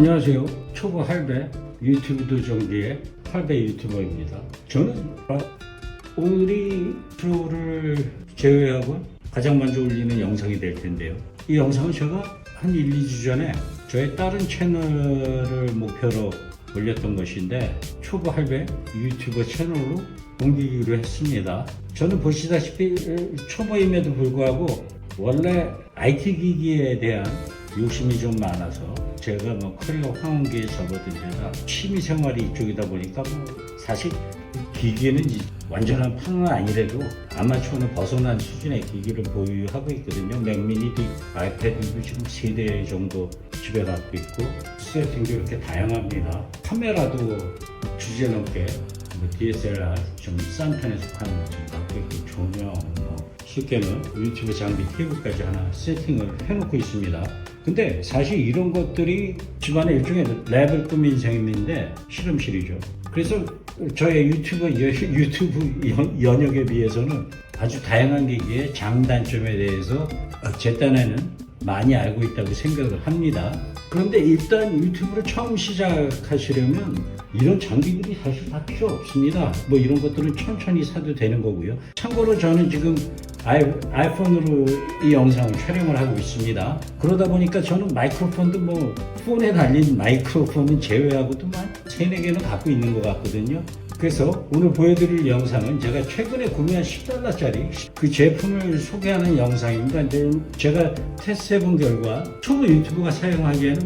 안녕하세요. 초보 할배 유튜브 도정기의 할배 유튜버입니다. 저는 오늘이 프로를 제외하고 가장 먼저 올리는 영상이 될 텐데요. 이 영상은 제가 한 1, 2주 전에 저의 다른 채널을 목표로 올렸던 것인데 초보 할배 유튜버 채널로 옮기기로 했습니다. 저는 보시다시피 초보임에도 불구하고 원래 IT 기기에 대한 욕심이 좀 많아서 제가 커리어 황혼기에 접어든 데다 취미생활이 이쪽이다 보니까 사실 기기는 완전한 판은 아니래도 아마추어는 벗어난 수준의 기기를 보유하고 있거든요. 맥미니도 아이패드도 지금 3대 정도 집에 갖고 있고 세팅도 이렇게 다양합니다. 카메라도 주제넘게 DSLR 좀 싼 편에 속하는 거 좀 갖고 있고 조명 쉽게는 유튜브 장비 케이블까지 하나 세팅을 해놓고 있습니다. 근데 사실 이런 것들이 집안의 일종의 랩을 꾸민 셈인데 실험실이죠. 그래서 저의 유튜브 연역에 비해서는 아주 다양한 기기의 장단점에 대해서 제 딴에는 많이 알고 있다고 생각을 합니다. 그런데 일단 유튜브를 처음 시작하시려면 이런 장비들이 사실 다 필요 없습니다. 이런 것들은 천천히 사도 되는 거고요. 참고로 저는 지금 아이폰으로 이 영상을 촬영을 하고 있습니다. 그러다 보니까 저는 마이크로폰도 폰에 달린 마이크로폰은 제외하고도 한 3-4개는 갖고 있는 것 같거든요. 그래서 오늘 보여드릴 영상은 제가 최근에 구매한 $10짜리 그 제품을 소개하는 영상입니다. 근데 제가 테스트해본 결과 초보 유튜버가 사용하기에는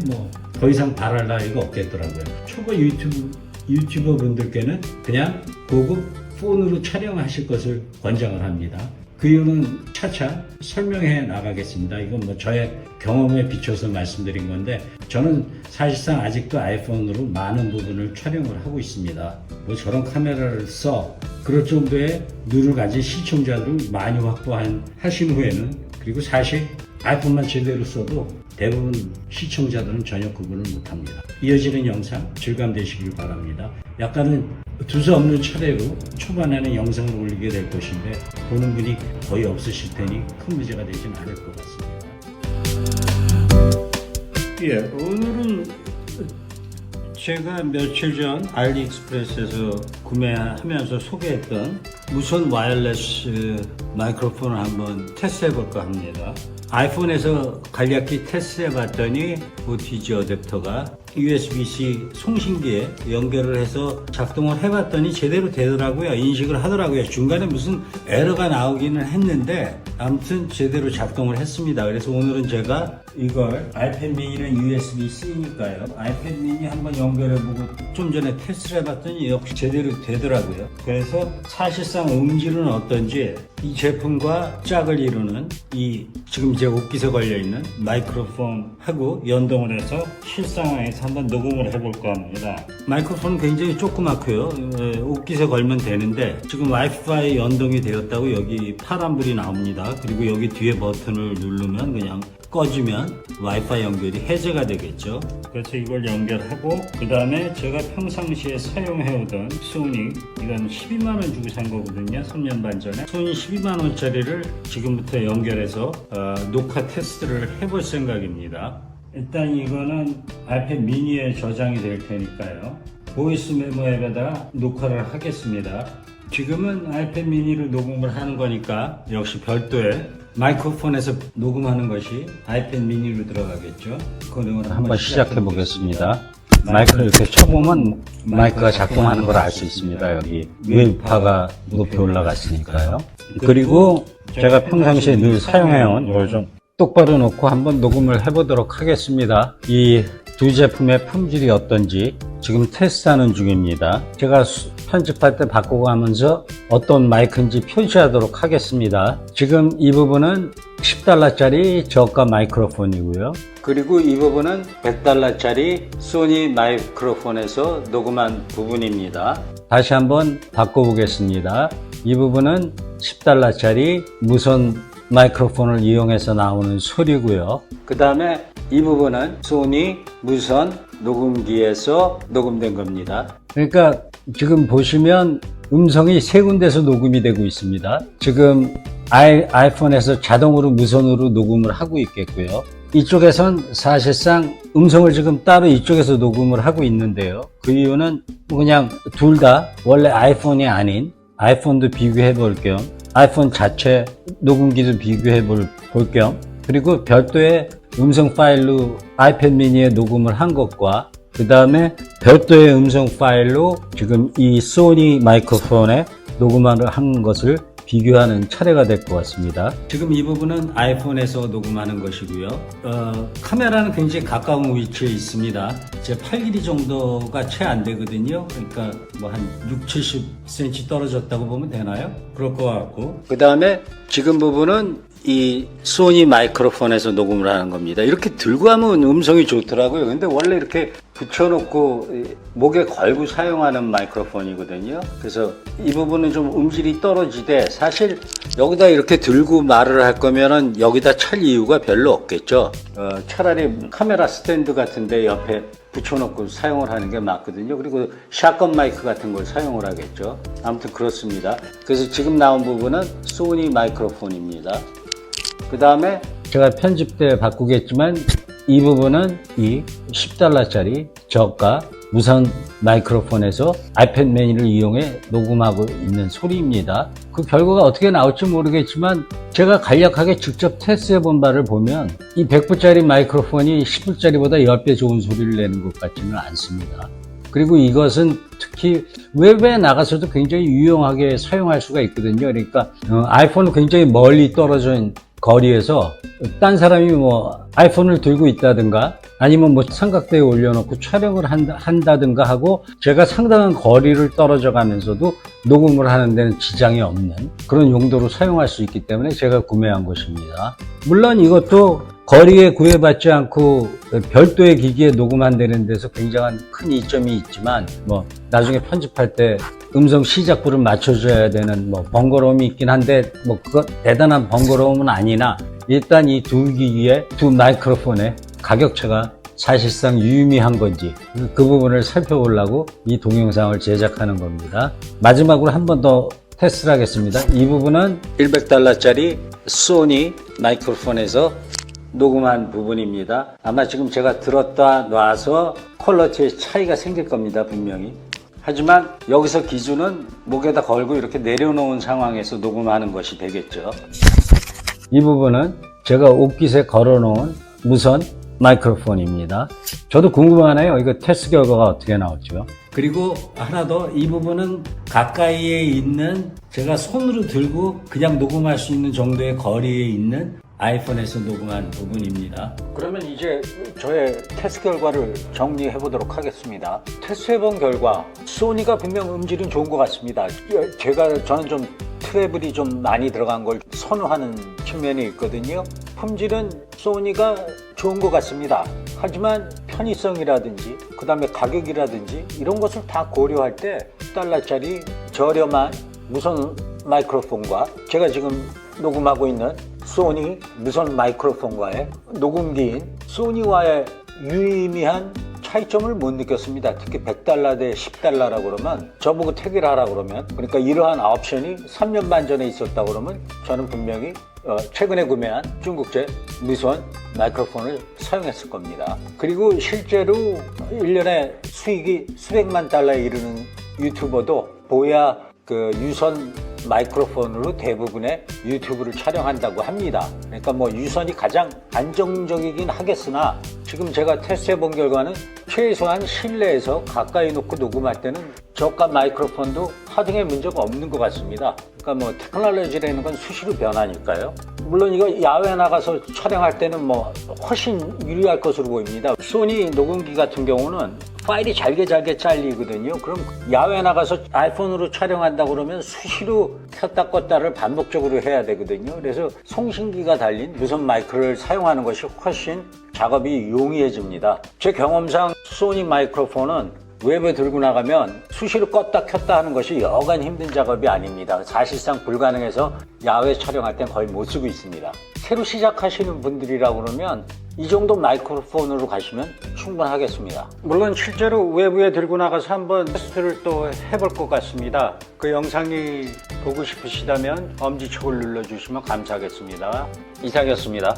더 이상 바랄 나위가 없겠더라고요. 초보 유튜버 분들께는 그냥 고급 폰으로 촬영하실 것을 권장을 합니다. 그 이유는 차차 설명해 나가겠습니다. 이건 저의 경험에 비춰서 말씀드린 건데 저는 사실상 아직도 아이폰으로 많은 부분을 촬영을 하고 있습니다. 저런 카메라를 그럴 정도의 눈을 가진 시청자들을 많이 하신 후에는 그리고 사실 아이폰만 제대로 써도 대부분 시청자들은 전혀 구분을 못합니다. 이어지는 영상 즐감되시길 바랍니다. 약간은 두서없는 차례로 초반에는 영상을 올리게 될 것인데 보는 분이 거의 없으실 테니 큰 문제가 되지는 않을 것 같습니다. 오늘은 제가 며칠 전 알리익스프레스에서 구매하면서 소개했던 무선 와이어리스 마이크로폰을 한번 테스트 해볼까 합니다. 아이폰에서 간략히 테스트 해봤더니 OTG 어댑터가 USB-C 송신기에 연결을 해서 작동을 해봤더니 제대로 되더라고요. 인식을 하더라고요. 중간에 무슨 에러가 나오기는 했는데 아무튼 제대로 작동을 했습니다. 그래서 오늘은 제가 이걸 아이패드 미니는 USB-C니까요. 아이패드 미니 한번 연결해보고 좀 전에 테스트를 해봤더니 역시 제대로 되더라고요. 그래서 사실상 음질은 어떤지 이 제품과 짝을 이루는 이 지금 제 옷깃에 걸려있는 마이크로폰하고 연동을 해서 실상황에서 한번 녹음을 해볼까 합니다. 마이크로폰은 굉장히 조그맣고요. 옷깃에 걸면 되는데 지금 와이파이 연동이 되었다고 여기 파란불이 나옵니다. 그리고 여기 뒤에 버튼을 누르면 그냥 꺼지면 와이파이 연결이 해제가 되겠죠. 그래서 이걸 연결하고 그 다음에 제가 평상시에 사용해오던 소니 이건 12만원 주고 산 거거든요. 3년 반 전에 소니 12만원짜리를 지금부터 연결해서 녹화 테스트를 해볼 생각입니다. 일단 이거는 아이패드 미니에 저장이 될 테니까요. 보이스 메모 앱에다가 녹화를 하겠습니다. 지금은 아이패드 미니로 녹음을 하는 거니까 역시 별도의 마이크로폰에서 녹음하는 것이 아이패드 미니로 들어가겠죠. 그걸 한번 시작해 보겠습니다. 마이크를 이렇게 쳐보면 마이크가 작동하는 걸 알 수 있습니다. 여기 웨이브파가 높이 올라갔으니까요. 그리고 제가 평상시에 늘 사용해온 이걸 좀 똑바로 놓고 한번 녹음을 해보도록 하겠습니다. 이 두 제품의 품질이 어떤지 지금 테스트하는 중입니다. 제가 편집할 때 바꾸고 하면서 어떤 마이크인지 표시하도록 하겠습니다. 지금 이 부분은 $10짜리 저가 마이크로폰이고요. 그리고 이 부분은 $100짜리 소니 마이크로폰에서 녹음한 부분입니다. 다시 한번 바꿔보겠습니다. 이 부분은 $10짜리 무선 마이크로폰을 이용해서 나오는 소리고요. 그 다음에 이 부분은 소니 무선 녹음기에서 녹음된 겁니다. 그러니까 지금 보시면 음성이 3군데서 녹음이 되고 있습니다. 지금 아이폰에서 자동으로 무선으로 녹음을 하고 있겠고요. 이쪽에선 사실상 음성을 지금 따로 이쪽에서 녹음을 하고 있는데요. 그 이유는 뭐 그냥 둘 다 원래 아이폰이 아닌 아이폰도 비교해 볼 겸 아이폰 자체 녹음기도 비교해 볼 겸 그리고 별도의 음성 파일로 아이패드 미니에 녹음을 한 것과 그 다음에 별도의 음성 파일로 지금 이 소니 마이크로폰에 녹음을 한 것을 비교하는 차례가 될 것 같습니다. 지금 이 부분은 아이폰에서 녹음하는 것이고요. 카메라는 굉장히 가까운 위치에 있습니다. 제 팔 길이 정도가 채 안 되거든요. 그러니까 뭐 한 60-70cm 떨어졌다고 보면 되나요? 그럴 것 같고. 그 다음에 지금 부분은 이 소니 마이크로폰에서 녹음을 하는 겁니다. 이렇게 들고 하면 음성이 좋더라고요. 근데 원래 이렇게 붙여놓고 목에 걸고 사용하는 마이크로폰이거든요. 그래서 이 부분은 좀 음질이 떨어지되 사실 여기다 이렇게 들고 말을 할 거면은 여기다 찰 이유가 별로 없겠죠. 차라리 카메라 스탠드 같은데 옆에 붙여놓고 사용을 하는 게 맞거든요. 그리고 샷건 마이크 같은 걸 사용을 하겠죠. 아무튼 그렇습니다. 그래서 지금 나온 부분은 소니 마이크로폰입니다. 그 다음에 제가 편집 때 바꾸겠지만 이 부분은 이 $10짜리 저가 무선 마이크로폰에서 아이패드 미니를 이용해 녹음하고 있는 소리입니다. 그 결과가 어떻게 나올지 모르겠지만 제가 간략하게 직접 테스트해 본 바를 보면 이 100불짜리 마이크로폰이 10불짜리보다 10배 좋은 소리를 내는 것 같지는 않습니다. 그리고 이것은 특히 외부에 나가서도 굉장히 유용하게 사용할 수가 있거든요. 그러니까 아이폰은 굉장히 멀리 떨어진 거리에서 딴 사람이 뭐 아이폰을 들고 있다든가 아니면 뭐 삼각대에 올려놓고 촬영을 한다든가 하고 제가 상당한 거리를 떨어져 가면서도 녹음을 하는 데는 지장이 없는 그런 용도로 사용할 수 있기 때문에 제가 구매한 것입니다. 물론 이것도 거리에 구애받지 않고 별도의 기기에 녹음한다는 데서 굉장한 큰 이점이 있지만 뭐 나중에 편집할 때 음성 시작부를 맞춰줘야 되는 뭐 번거로움이 있긴 한데 뭐 그거 대단한 번거로움은 아니나 일단 이 두 기기의 두 마이크로폰의 가격차가 사실상 유의미한 건지 그 부분을 살펴보려고 이 동영상을 제작하는 겁니다. 마지막으로 한 번 더 테스트를 하겠습니다. 이 부분은 $100짜리 소니 마이크로폰에서 녹음한 부분입니다. 아마 지금 제가 들었다 놔서 퀄리티에 차이가 생길 겁니다. 분명히. 하지만 여기서 기준은 목에다 걸고 이렇게 내려놓은 상황에서 녹음하는 것이 되겠죠. 이 부분은 제가 옷깃에 걸어놓은 무선 마이크로폰입니다. 저도 궁금하네요. 이거 테스트 결과가 어떻게 나올지요. 그리고 하나 더, 이 부분은 가까이에 있는 제가 손으로 들고 그냥 녹음할 수 있는 정도의 거리에 있는 아이폰에서 녹음한 부분입니다. 그러면 이제 저의 테스트 결과를 정리해 보도록 하겠습니다. 테스트해 본 결과 소니가 분명 음질은 좋은 것 같습니다. 저는 좀 트래블이 좀 많이 들어간 걸 선호하는 측면이 있거든요. 품질은 소니가 좋은 것 같습니다. 하지만 편의성이라든지 그 다음에 가격이라든지 이런 것을 다 고려할 때 $10짜리 저렴한 무선 마이크로폰과 제가 지금 녹음하고 있는 소니 무선 마이크로폰과의 녹음기인 소니와의 유의미한 차이점을 못 느꼈습니다. 특히 $100 대 $10라고 그러면 저보고 택일 하라 그러면 그러니까 이러한 옵션이 3년 반 전에 있었다 그러면 저는 분명히 최근에 구매한 중국제 무선 마이크로폰을 사용했을 겁니다. 그리고 실제로 1년에 수익이 수백만 달러에 이르는 유튜버도 보야 그 유선 마이크로폰으로 대부분의 유튜브를 촬영한다고 합니다. 그러니까 뭐 유선이 가장 안정적이긴 하겠으나 지금 제가 테스트해 본 결과는 최소한 실내에서 가까이 놓고 녹음할 때는 저가 마이크로폰도 하등의 문제가 없는 것 같습니다. 그러니까 뭐 테크놀로지라는 건 수시로 변하니까요. 물론 이거 야외 나가서 촬영할 때는 뭐 훨씬 유리할 것으로 보입니다. 소니 녹음기 같은 경우는 파일이 잘게 잘리거든요. 그럼 야외 나가서 아이폰으로 촬영한다 그러면 수시로 켰다 껐다를 반복적으로 해야 되거든요. 그래서 송신기가 달린 무선 마이크를 사용하는 것이 훨씬 작업이 용이해집니다. 제 경험상 소니 마이크로폰은 외부에 들고 나가면 수시로 껐다 켰다 하는 것이 여간 힘든 작업이 아닙니다. 사실상 불가능해서 야외 촬영할 땐 거의 못 쓰고 있습니다. 새로 시작하시는 분들이라고 그러면 이 정도 마이크로폰으로 가시면 충분하겠습니다. 물론 실제로 외부에 들고 나가서 한번 테스트를 또 해볼 것 같습니다. 그 영상이 보고 싶으시다면 엄지척을 눌러주시면 감사하겠습니다. 이상이었습니다.